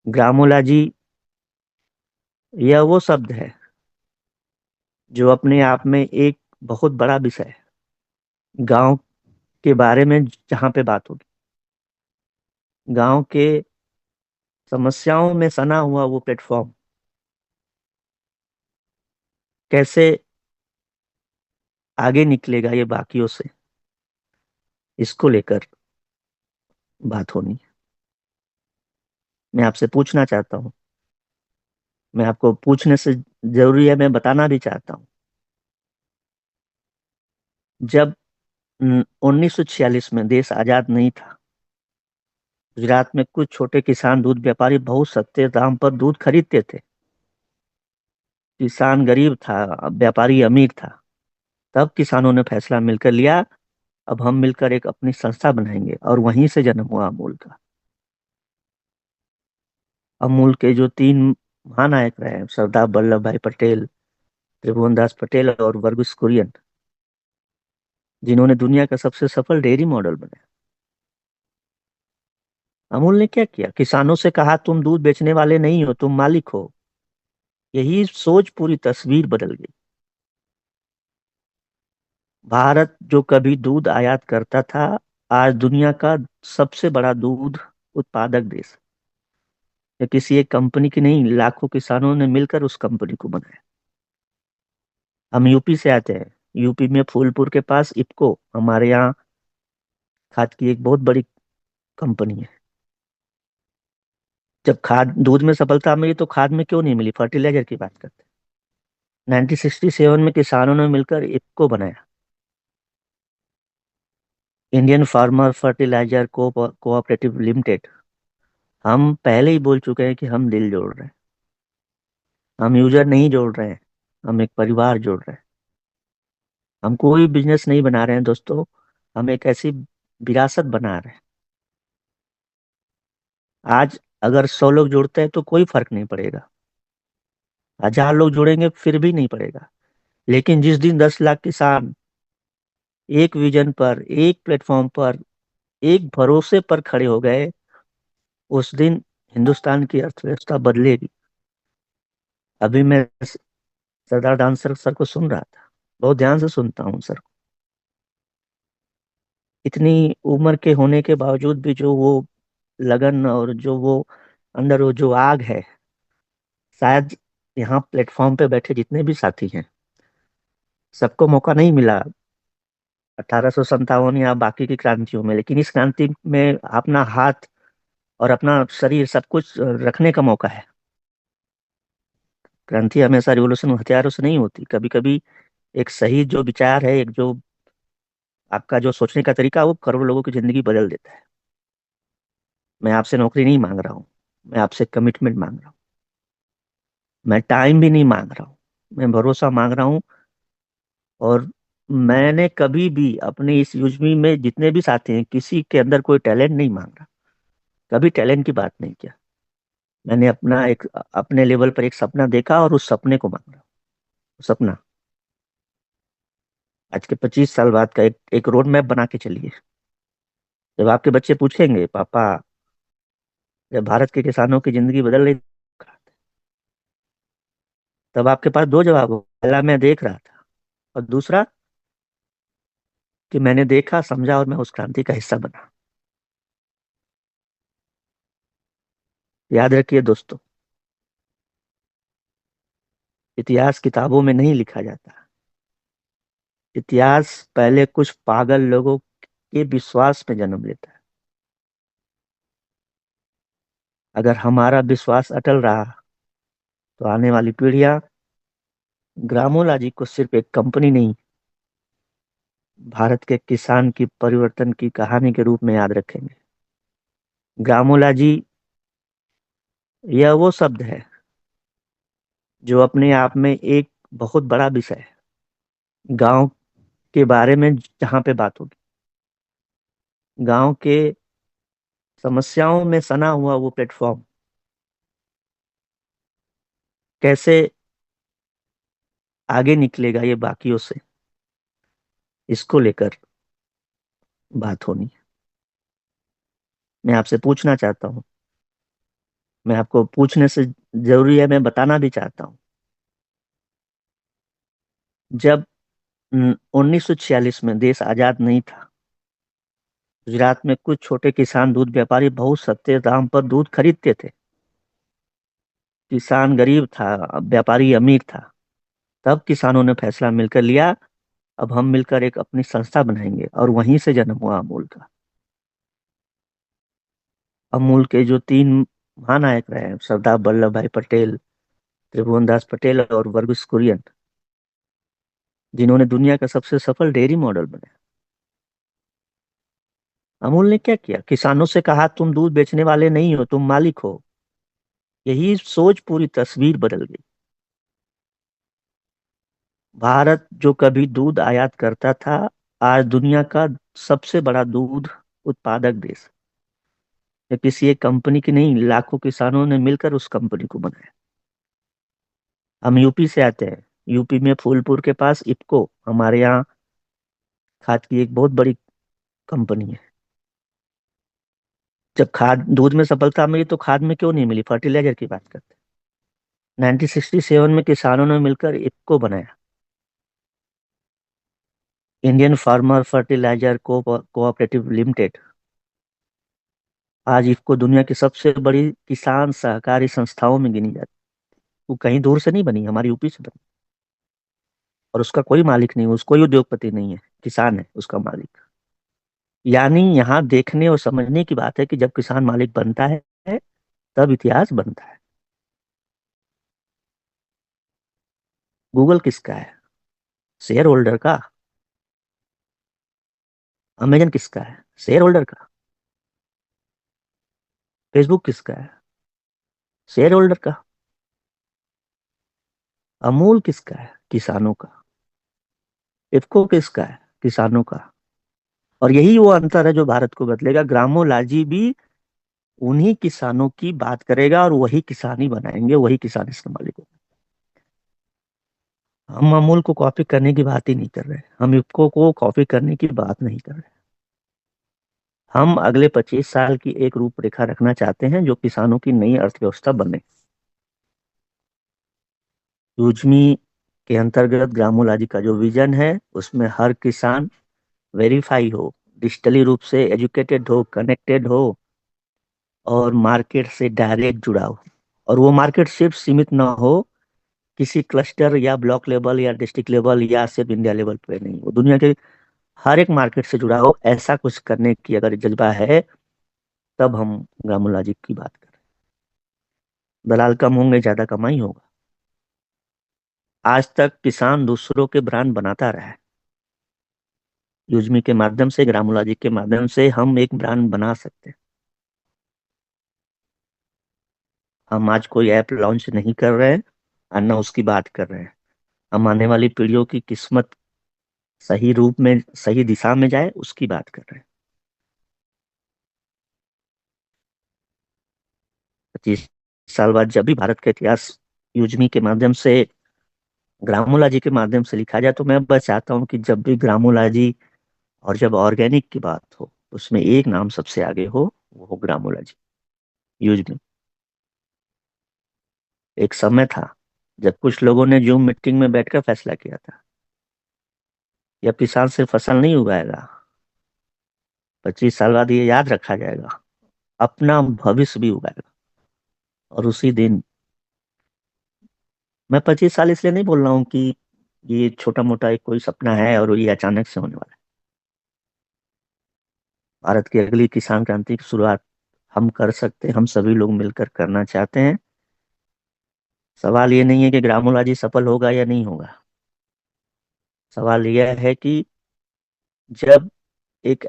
ग्रामोला जी, यह वो शब्द है जो अपने आप में एक बहुत बड़ा विषय है। गांव के बारे में जहाँ पे बात होगी, गांव के समस्याओं में सना हुआ वो प्लेटफॉर्म कैसे आगे निकलेगा ये बाकियों से, इसको लेकर बात होनी है। मैं आपसे पूछना चाहता हूँ, मैं आपको पूछने से जरूरी है, मैं बताना भी चाहता हूँ। जब 1946 में देश आजाद नहीं था, गुजरात में कुछ छोटे किसान दूध व्यापारी बहुत सस्ते दाम पर दूध खरीदते थे। किसान गरीब था, व्यापारी अमीर था। तब किसानों ने फैसला मिलकर लिया, अब हम मिलकर एक अपनी संस्था बनाएंगे, और वहीं से जन्म हुआ अमूल का। अमूल के जो तीन महानायक रहे, सरदार वल्लभ भाई पटेल, त्रिभुवन दास पटेल और वर्गीस कुरियन, जिन्होंने दुनिया का सबसे सफल डेयरी मॉडल बनाया। अमूल ने क्या किया? किसानों से कहा, तुम दूध बेचने वाले नहीं हो, तुम मालिक हो। यही सोच पूरी तस्वीर बदल गई। भारत जो कभी दूध आयात करता था, आज दुनिया का सबसे बड़ा दूध उत्पादक देश। ये किसी एक कंपनी की नहीं, लाखों किसानों ने मिलकर उस कंपनी को बनाया। हम यूपी से आते हैं। यूपी में फूलपुर के पास इफ्को, हमारे यहाँ खाद की एक बहुत बड़ी कंपनी है। जब खाद दूध में सफलता मिली तो खाद में क्यों नहीं मिली? फर्टिलाइजर की बात करते हैं। 1967 में किसानों ने मिलकर इफ्को बनाया, Indian farmer fertiliser cooperative limited. हम पहले ही बोल चुके हैं कि हम दिल जोड़ रहे हैं। हम यूजर नहीं जोड़ रहे हैं, हम एक परिवार जोड़ रहे हैं। हम कोई बिजनेस नहीं बना रहे हैं दोस्तों, हम एक ऐसी विरासत बना रहे हैं। आज अगर 100 लोग जुड़ते हैं तो कोई फर्क नहीं पड़ेगा, 1000 लोग जुड़ेंगे फिर भी नहीं पड़ेगा। लेकिन जिस दिन 10 लाख किसान एक विजन पर, एक प्लेटफॉर्म पर, एक भरोसे पर खड़े हो गए, उस दिन हिंदुस्तान की अर्थव्यवस्था बदलेगी। अभी मैं सरदार डांसर सर को सुन रहा था, बहुत ध्यान से सुनता हूँ सर को। इतनी उम्र के होने के बावजूद भी जो वो लगन और जो वो अंदर वो जो आग है, शायद यहाँ प्लेटफॉर्म पे बैठे जितने भी साथी हैं, सबको मौका नहीं मिला 1857 या बाकी की क्रांतियों में। लेकिन इस क्रांति में अपना हाथ और अपना शरीर सब कुछ रखने का मौका है। क्रांति हमेशा रिवोल्यूशन हथियारों से नहीं होती। कभी कभी एक सही जो विचार है, एक जो आपका जो सोचने का तरीका है, वो करोड़ों लोगों की जिंदगी बदल देता है। मैं आपसे नौकरी नहीं मांग रहा हूँ, मैं आपसे कमिटमेंट मांग रहा हूँ। मैं टाइम भी नहीं मांग रहा हूँ, मैं भरोसा मांग रहा हूँ। और मैंने कभी भी अपने इस युज्मी में जितने भी साथी हैं, किसी के अंदर कोई टैलेंट नहीं मांग रहा, कभी टैलेंट की बात नहीं किया। मैंने अपना एक अपने लेवल पर एक सपना देखा और उस सपने को मांग रहा हूँ। सपना आज के 25 साल बाद का एक रोड मैप बना के चलिए। जब आपके बच्चे पूछेंगे, पापा, जब भारत के किसानों की जिंदगी बदल रही, तब आपके पास दो जवाब हो। पहला, मैं देख रहा था, और दूसरा कि मैंने देखा, समझा और मैं उस क्रांति का हिस्सा बना। याद रखिए दोस्तों, इतिहास किताबों में नहीं लिखा जाता। इतिहास पहले कुछ पागल लोगों के विश्वास में जन्म लेता है। अगर हमारा विश्वास अटल रहा तो आने वाली पीढ़ियां ग्रामोला जी को सिर्फ एक कंपनी नहीं, भारत के किसान की परिवर्तन की कहानी के रूप में याद रखेंगे। ग्रामोला जी, यह वो शब्द है जो अपने आप में एक बहुत बड़ा विषय है। गांव के बारे में जहाँ पे बात होगी, गांव के समस्याओं में सना हुआ वो प्लेटफॉर्म कैसे आगे निकलेगा ये बाकियों से, इसको लेकर बात होनी है। मैं आपसे पूछना चाहता हूँ, मैं आपको पूछने से जरूरी है, मैं बताना भी चाहता हूँ। जब 1946 में देश आजाद नहीं था, गुजरात में कुछ छोटे किसान दूध व्यापारी बहुत सस्ते दाम पर दूध खरीदते थे। किसान गरीब था, व्यापारी अमीर था। तब किसानों ने फैसला मिलकर लिया, अब हम मिलकर एक अपनी संस्था बनाएंगे, और वहीं से जन्म हुआ अमूल का। अमूल के जो तीन महानायक रहे हैं, सरदार वल्लभ भाई पटेल, त्रिभुवन दास पटेल और वर्गीस कुरियन, जिन्होंने दुनिया का सबसे सफल डेयरी मॉडल बनाया। अमूल ने क्या किया, किसानों से कहा तुम दूध बेचने वाले नहीं हो, तुम मालिक हो। यही सोच पूरी तस्वीर बदल गई। भारत जो कभी दूध आयात करता था, आज दुनिया का सबसे बड़ा दूध उत्पादक देश। ये किसी एक कंपनी की नहीं, लाखों किसानों ने मिलकर उस कंपनी को बनाया। हम यूपी से आते हैं। यूपी में फूलपुर के पास इफ्को, हमारे यहाँ खाद की एक बहुत बड़ी कंपनी है। जब खाद दूध में सफलता मिली तो खाद में क्यों नहीं मिली, फर्टिलाइजर की बात करते हैं। 1967 में किसानों ने मिलकर इफ्को बनाया, Indian farmer fertiliser cooperative limited. आज इफ्को दुनिया की सबसे बड़ी किसान सहकारी संस्थाओं में गिनी जाती है। वो कहीं दूर से नहीं बनी, हमारी यूपी से बनी। और उसका कोई मालिक नहीं, उसको कोई उद्योगपति नहीं है, किसान है उसका मालिक। यानी यहाँ देखने और समझने की बात है कि जब किसान मालिक बनता है, तब इतिहास बनता है। गूगल किसका है, शेयर होल्डर का। अमेजन किसका है, शेयर होल्डर का। फेसबुक किसका है, शेयर होल्डर का। अमूल किसका है, किसानों का। इफको किसका है, किसानों का। और यही वो अंतर है जो भारत को बदलेगा। ग्रामोलॉजी भी उन्हीं किसानों की बात करेगा, और वही किसान ही बनाएंगे, वही किसान इसके मालिक होंगे। हम अमूल को कॉपी करने की बात ही नहीं कर रहे, हम इफको को कॉपी करने की बात नहीं कर रहे। हम अगले 25 साल की एक रूपरेखा रखना चाहते हैं जो किसानों की नई अर्थव्यवस्था बने। यूजमी के अंतर्गत ग्रामोलॉजी का जो विजन है, उसमें हर किसान वेरीफाई हो, डिजिटली रूप से एजुकेटेड हो, कनेक्टेड हो, और मार्केट से डायरेक्ट जुड़ा हो। और वो मार्केट सिर्फ सीमित ना हो किसी क्लस्टर या ब्लॉक लेवल या डिस्ट्रिक्ट लेवल या सिर्फ इंडिया लेवल पे नहीं, वो दुनिया के हर एक मार्केट से जुड़ा हो। ऐसा कुछ करने की अगर जज्बा है, तब हम ग्रामोलॉजी की बात करें। दलाल कम होंगे, ज्यादा कमाई होगा। आज तक किसान दूसरों के ब्रांड बनाता रहा है। यूजमी के माध्यम से, ग्रामोलॉजी के माध्यम से हम एक ब्रांड बना सकते हैं। हम आज कोई ऐप लॉन्च नहीं कर रहे हैं और न उसकी बात कर रहे हैं। हम आने वाली पीढ़ियों की किस्मत सही रूप में, सही दिशा में जाए, उसकी बात कर रहे हैं। 25 साल बाद जब भी भारत का इतिहास यूजमी के माध्यम से, ग्रामोलॉजी के माध्यम से लिखा जाए, तो मैं बस चाहता हूँ कि जब भी ग्रामोलॉजी और जब ऑर्गेनिक की बात हो, उसमें एक नाम सबसे आगे हो, वो हो ग्रामोलॉजी, यूजमी। एक समय था जब कुछ लोगों ने जूम मीटिंग में बैठकर फैसला किया था, यह किसान सिर्फ फसल नहीं उगाएगा, 25 साल बाद ये याद रखा जाएगा, अपना भविष्य भी उगाएगा। और उसी दिन, मैं 25 साल इसलिए नहीं बोल रहा हूँ कि ये छोटा मोटा एक कोई सपना है और ये अचानक से होने वाला है। भारत की अगली किसान क्रांति की शुरुआत हम कर सकते हैं, हम सभी लोग मिलकर करना चाहते हैं। सवाल ये नहीं है कि ग्रामोलॉजी सफल होगा या नहीं होगा। सवाल यह है कि जब एक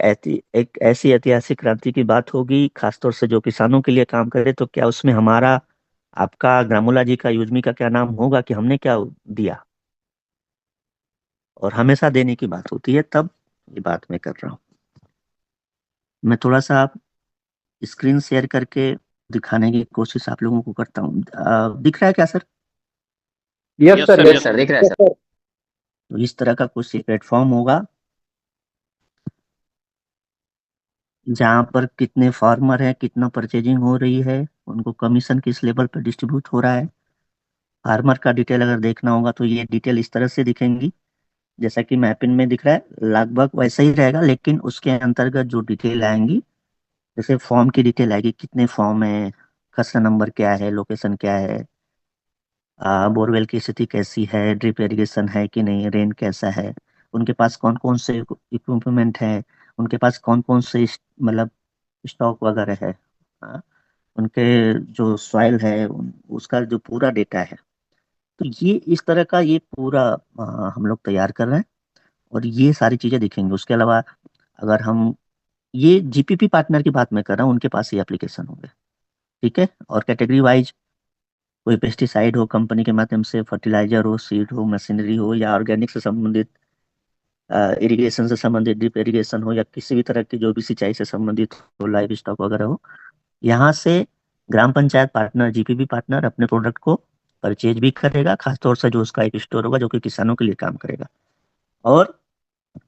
ऐसी ऐतिहासिक क्रांति की बात होगी, खासतौर से जो किसानों के लिए काम करे, तो क्या उसमें हमारा, आपका, ग्रामोलॉजी का, यूजमी का क्या नाम होगा कि हमने क्या दिया। और हमेशा देने की बात होती है, तब ये बात मैं कर रहा हूँ। मैं थोड़ा सा स्क्रीन शेयर करके दिखाने की कोशिश आप लोगों को करता हूँ। दिख रहा है क्या sir? Yes sir, yes yes sir, sir. दिख रहा है सर। तो इस तरह का कुछ प्लेटफॉर्म होगा। जहाँ पर कितने फार्मर है, कितना परचेजिंग हो रही है, उनको कमीशन किस लेवल पर डिस्ट्रीब्यूट हो रहा है। फार्मर का डिटेल अगर देखना होगा तो ये डिटेल इस तरह से दिखेंगी, जैसा कि मैपिंग में दिख रहा है लगभग वैसा ही रहेगा, लेकिन उसके अंतर्गत जो डिटेल आएंगी, जैसे फॉर्म की डिटेल आएगी, कितने फॉर्म है, खसरा नंबर क्या है, लोकेशन क्या है, बोरवेल की स्थिति कैसी है, ड्रिप इरिगेशन है कि नहीं, रेन कैसा है, उनके पास कौन कौन से इक्विपमेंट है, उनके पास कौन कौन से मतलब स्टॉक वगैरह है, हाँ, उनके जो सॉइल है उसका जो पूरा डेटा है। तो ये इस तरह का ये पूरा हम लोग तैयार कर रहे हैं, और ये सारी चीजें दिखेंगी। उसके अलावा अगर हम ये जीपीपी पार्टनर की बात मैं कर रहा हूँ, उनके पास ये एप्लीकेशन होंगे, ठीक है। और कैटेगरी वाइज कोई पेस्टिसाइड हो कंपनी के माध्यम से, फर्टिलाइजर हो, सीड हो, मशीनरी हो, या ऑर्गेनिक से संबंधित, इरिगेशन से संबंधित, ड्रिप इरिगेशन हो, या किसी भी तरह की जो भी सिंचाई से संबंधित हो, लाइव स्टॉक वगैरह हो, यहाँ से ग्राम पंचायत पार्टनर, जीपीपी पार्टनर अपने प्रोडक्ट को परचेज भी करेगा, खासतौर से जो उसका एक स्टोर होगा जो कि किसानों के लिए काम करेगा, और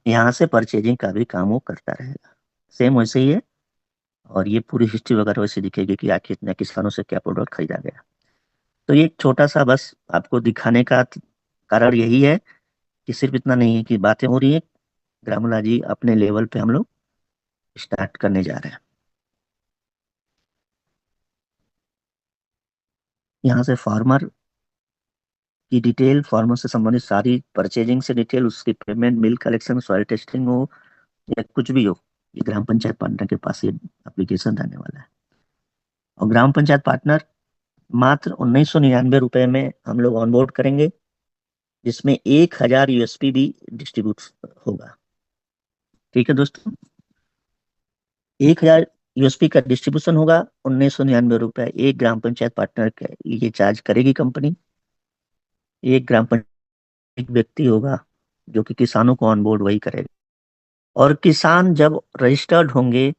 यहाँ से परचेजिंग का भी काम वो करता रहेगा। सेम वैसे ही है, और ये पूरी हिस्ट्री वगैरह वैसे दिखेगी कि आखिर इतने किसानों से क्या प्रोडक्ट खरीदा गया। तो ये एक छोटा सा बस आपको दिखाने का कारण यही है कि सिर्फ इतना नहीं है कि बातें हो रही है, ग्रामोला जी अपने लेवल पे हम लोग स्टार्ट करने जा रहे हैं। यहाँ से फार्मर की डिटेल, फार्मर से संबंधित सारी परचेजिंग से डिटेल, उसकी payment, milk collection, soil testing हो या कुछ भी हो, ये ग्राम पंचायत पार्टनर के पास ये एप्लीकेशन रहने वाला है। और ग्राम पंचायत पार्टनर मात्र 1999 रुपए में हम लोग ऑनबोर्ड करेंगे, जिसमें 1000 यूएसपी भी डिस्ट्रीब्यूट होगा। ठीक है दोस्तों, 1000 यूएसपी का डिस्ट्रीब्यूशन होगा। 1999 रुपए एक ग्राम पंचायत पार्टनर के लिए चार्ज करेगी कंपनी। एक ग्राम पंचायत एक व्यक्ति होगा जो कि किसानों को ऑनबोर्ड वही करेगा, और किसान जब रजिस्टर्ड होंगे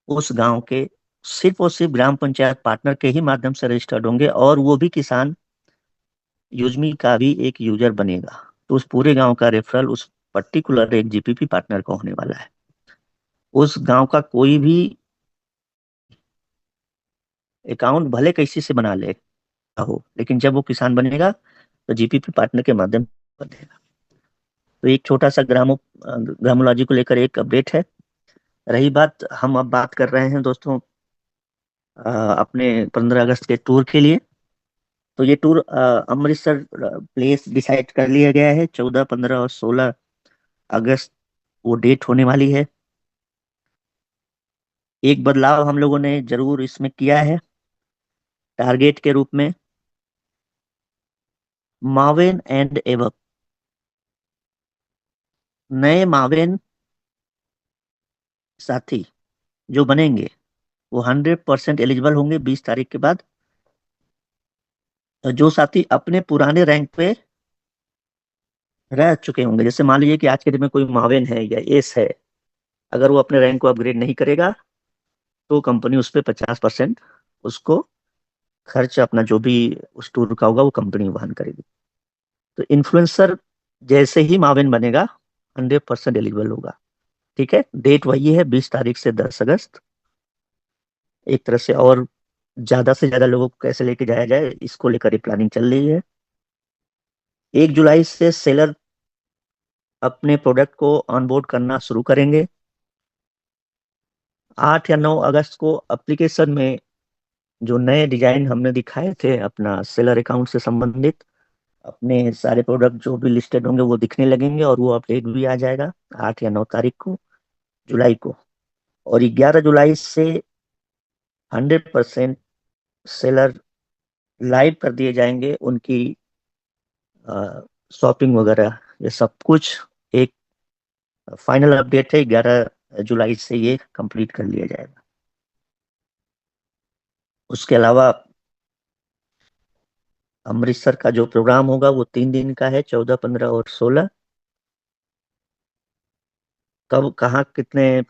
उस गांव के, सिर्फ और सिर्फ ग्राम पंचायत पार्टनर के ही माध्यम से रजिस्टर्ड होंगे, और वो भी किसान यूजमी का भी एक यूजर बनेगा। तो उस पूरे गांव का रेफरल उस पर्टिकुलर एक जीपीपी पार्टनर को होने वाला है। उस गांव का कोई भी अकाउंट भले कैसे से बना ले हो, लेकिन जब वो किसान बनेगा तो जीपीपी पार्टनर के माध्यम से बनेगा। तो एक छोटा सा ग्रामोलॉजी को लेकर एक अपडेट है। रही बात, हम अब बात कर रहे हैं दोस्तों अपने 15 अगस्त के टूर के लिए। तो ये टूर अमृतसर प्लेस डिसाइड कर लिया गया है, 14, 15 और 16 अगस्त वो डेट होने वाली है। एक बदलाव हम लोगों ने जरूर इसमें किया है, टारगेट के रूप में मावेन एंड एवक, नए मावेन साथी जो बनेंगे वो 100% एलिजिबल होंगे 20 तारीख के बाद। जो साथी अपने पुराने रैंक पे रह चुके होंगे, जैसे मान लीजिए कि आज के दिन में कोई मावेन है या एस है, अगर वो अपने रैंक को अपग्रेड नहीं करेगा तो कंपनी उस पर 50% उसको खर्च अपना जो भी उस टूर का होगा वो कंपनी वहन करेगी। तो इन्फ्लुएंसर जैसे ही मावेन बनेगा 100% एलिजिबल होगा। ठीक है, डेट वही है, 20 तारीख से 10 अगस्त। एक तरह से और ज्यादा से ज्यादा लोगों को कैसे लेके जाया जाए, इसको लेकर ही प्लानिंग चल रही है। 1 जुलाई से सेलर अपने प्रोडक्ट को ऑनबोर्ड करना शुरू करेंगे। 8 या 9 अगस्त को एप्लीकेशन में जो नए डिजाइन हमने दिखाए थे अपना सेलर अकाउंट से संबंधित, अपने सारे प्रोडक्ट जो भी लिस्टेड होंगे वो दिखने लगेंगे, और वो अपडेट भी आ जाएगा 8 या 9 तारीख को, जुलाई को। और 11 जुलाई से 100% सेलर लाइव कर दिए जाएंगे, उनकी शॉपिंग वगैरह ये सब कुछ। एक फाइनल अपडेट है, 11 जुलाई से ये कंप्लीट कर लिया जाएगा। उसके अलावा अमृतसर का जो प्रोग्राम होगा वो 3 दिन का है, 14, 15 और 16। कब कहाँ कितने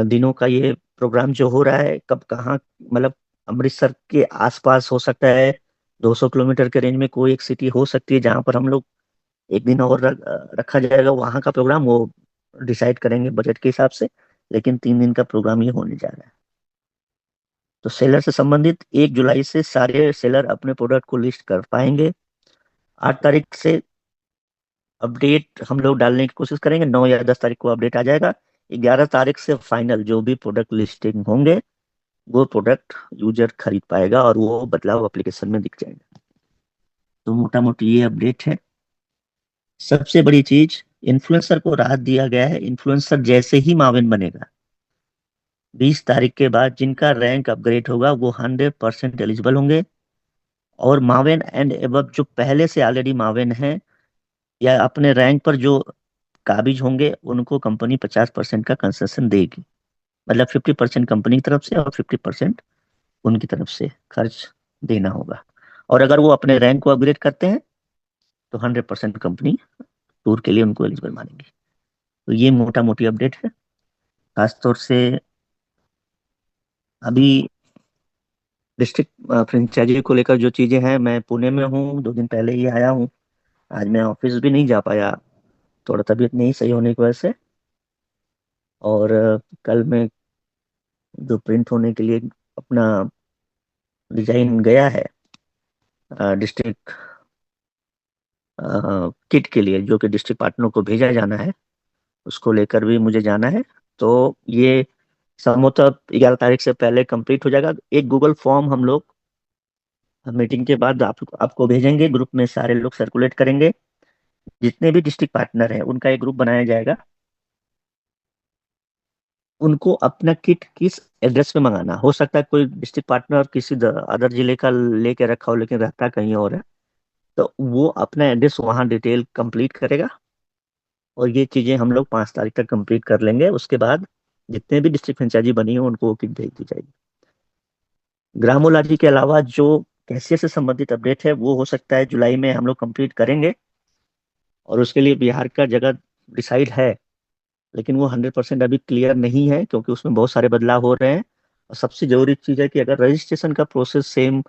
दिनों का ये प्रोग्राम जो हो रहा है, कब कहाँ, मतलब अमृतसर के आसपास हो सकता है, 200 किलोमीटर के रेंज में कोई एक सिटी हो सकती है जहां पर हम लोग एक दिन और रखा जाएगा वहां का प्रोग्राम, वो डिसाइड करेंगे बजट के हिसाब से। लेकिन 3 दिन का प्रोग्राम ये होने जा रहा है। तो सेलर से संबंधित 1 जुलाई से सारे सेलर अपने प्रोडक्ट को लिस्ट कर पाएंगे। 8 तारीख से अपडेट हम लोग डालने की कोशिश करेंगे, 9 या 10 तारीख को अपडेट आ जाएगा। 11 तारीख से फाइनल जो भी प्रोडक्ट लिस्टिंग होंगे वो प्रोडक्ट यूजर खरीद पाएगा और वो बदलाव एप्लीकेशन में दिख जाएगा। तो मोटा मोटी ये अपडेट है। सबसे बड़ी चीज, इन्फ्लुएंसर को राहत दिया गया है। इन्फ्लुएंसर जैसे ही माविन बनेगा, 20 तारीख के बाद जिनका रैंक अपग्रेड होगा वो 100% एलिजिबल होंगे। और मावेन एंड एबव जो पहले से ऑलरेडी मावेन है या अपने रैंक पर जो काबिज होंगे उनको कंपनी 50% का कंसेशन देगी। मतलब 50% कंपनी की तरफ से और 50% उनकी तरफ से खर्च देना होगा। और अगर वो अपने रैंक को अपग्रेड करते हैं तो 100% कंपनी टूर के लिए उनको एलिजिबल मानेंगी। तो ये मोटा मोटी अपडेट है। खासतौर से अभी डिस्ट्रिक्ट फ्रेंचाइजी को लेकर जो चीजें हैं, मैं पुणे में हूँ, 2 दिन पहले ही आया हूँ। आज मैं ऑफिस भी नहीं जा पाया, थोड़ा तबीयत नहीं सही होने की वजह से। और कल मैं जो प्रिंट होने के लिए अपना डिजाइन गया है डिस्ट्रिक्ट किट के लिए, जो कि डिस्ट्रिक्ट पार्टनर को भेजा जाना है, उसको लेकर भी मुझे जाना है। तो ये संभवतः 11 तारीख से पहले कंप्लीट हो जाएगा। एक गूगल फॉर्म हम लोग मीटिंग के बाद आपको भेजेंगे, ग्रुप में सारे लोग सर्कुलेट करेंगे। जितने भी डिस्ट्रिक्ट पार्टनर हैं उनका एक ग्रुप बनाया जाएगा। उनको अपना किट किस एड्रेस पे मंगाना, हो सकता है कोई डिस्ट्रिक्ट पार्टनर किसी अदर जिले का लेके रखा हो लेकिन रहता कहीं और है, तो वो अपना एड्रेस वहाँ डिटेल कंप्लीट करेगा। और ये चीजें हम लोग 5 तारीख तक कंप्लीट कर लेंगे। उसके बाद जितने भी डिस्ट्रिक्ट फ्रेंचाइजी बनी हो उनको वो किट भेज दी जाएगी। ग्रामोलॉजी के अलावा जो कैशियर से संबंधित अपडेट है वो हो सकता है जुलाई में हम लोग कंप्लीट करेंगे। और उसके लिए बिहार का जगह डिसाइड है, लेकिन वो 100% अभी क्लियर नहीं है क्योंकि उसमें बहुत सारे बदलाव हो रहे हैं। और सबसे जरूरी चीज है कि अगर रजिस्ट्रेशन का प्रोसेस सेम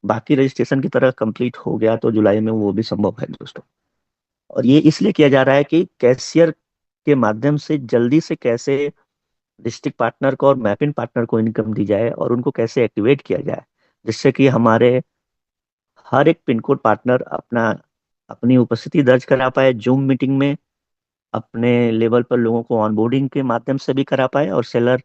बाकी रजिस्ट्रेशन की तरह कंप्लीट हो गया तो जुलाई में वो भी संभव है दोस्तों। और ये इसलिए किया जा रहा है कि कैशियर के माध्यम से जल्दी से कैसे डिस्ट्रिक्ट पार्टनर को और मैपिंग पार्टनर को इनकम दी जाए और उनको कैसे एक्टिवेट किया जाए, जिससे कि हमारे हर एक पिन कोड पार्टनर अपनी उपस्थिति दर्ज करा पाए जूम मीटिंग में, अपने लेवल पर लोगों को ऑनबोर्डिंग के माध्यम से भी करा पाए, और सेलर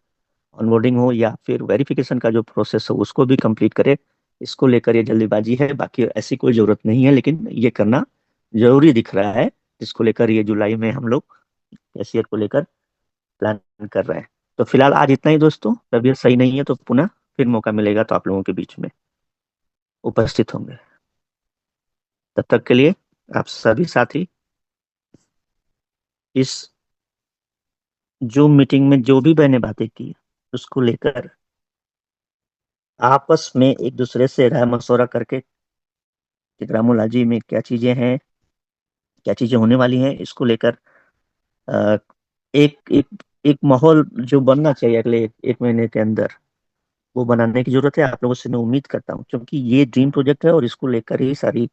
ऑनबोर्डिंग हो या फिर वेरिफिकेशन का जो प्रोसेस हो उसको भी कंप्लीट करे। इसको लेकर ये जल्दीबाजी है, बाकी ऐसी कोई जरूरत नहीं है, लेकिन ये करना जरूरी दिख रहा है, जिसको लेकर ये जुलाई में हम लोग कैशियर को लेकर प्लान कर रहे हैं। तो फिलहाल आज इतना ही दोस्तों। तबीयत सही नहीं है तो पुनः फिर मौका मिलेगा तो आप लोगों के बीच में उपस्थित होंगे। तब तक के लिए आप सभी साथी इस जूम मीटिंग में जो भी मैंने बातें की उसको लेकर आपस में एक दूसरे से राय मशवरा करके कि ग्रामोलॉजी में क्या चीजें हैं, क्या चीजें होने वाली हैं, इसको लेकर अ, एक एक एक माहौल जो बनना चाहिए अगले 1 महीने के अंदर, वो बनाने की जरूरत है। आप लोगों से मैं उम्मीद करता हूँ क्योंकि ये ड्रीम प्रोजेक्ट है और इसको लेकर ही सारी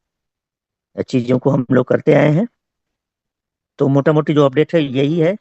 चीजों को हम लोग करते आए हैं। तो मोटा मोटी जो अपडेट है यही है।